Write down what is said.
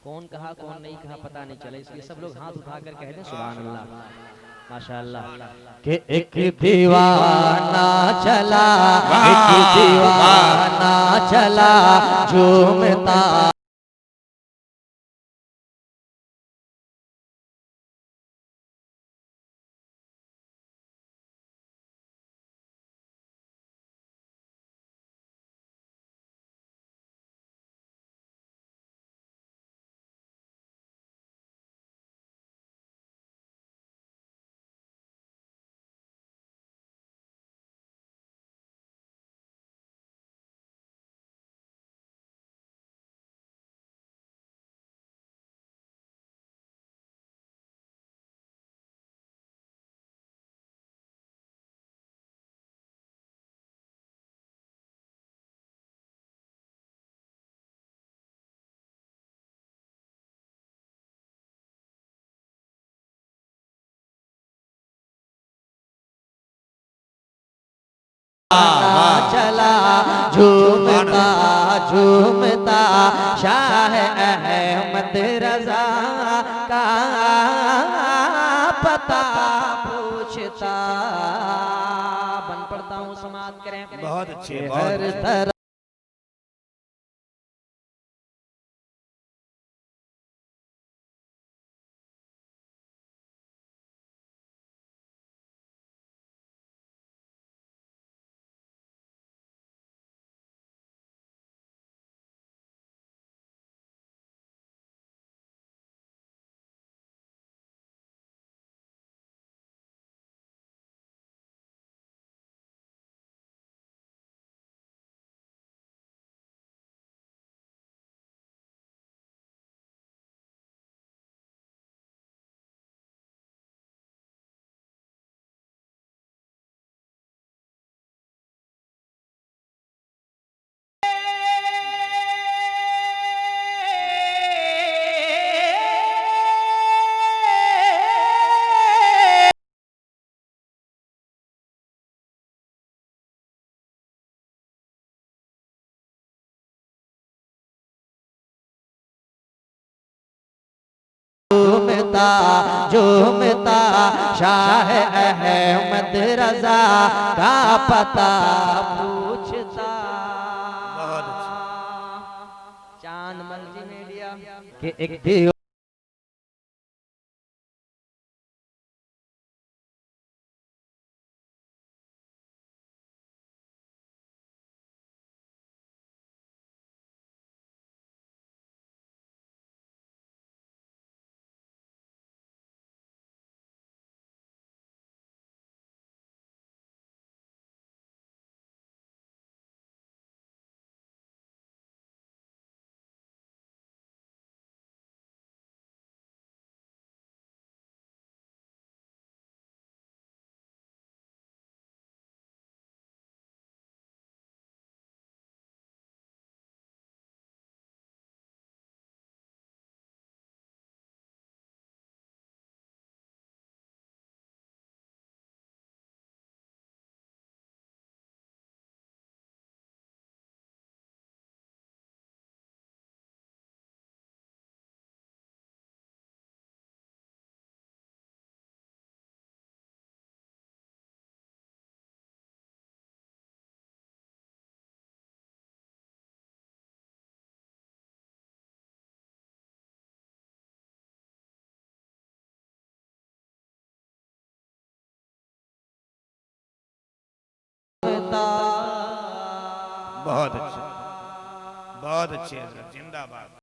कौन कहा कौन नहीं कहा पता नहीं चला, इसलिए सब लोग हाथ उठाकर कह दें सुभान अल्लाह, माशाअल्लाह। कि एक दीवाना चला, एक दीवाना चला झूमता, चला झूमता झूमता शाह अहमद रजा का पता पूछता। बन पढ़ता हूँ, समाप्त करें। बहुत अच्छे, हर तरह झूमता झूमता शाह अहमद रजा का पता पूछता। चांद मल्टीमीडिया के एक दीवाना बहुत अच्छे, बहुत अच्छे, जिंदाबाद।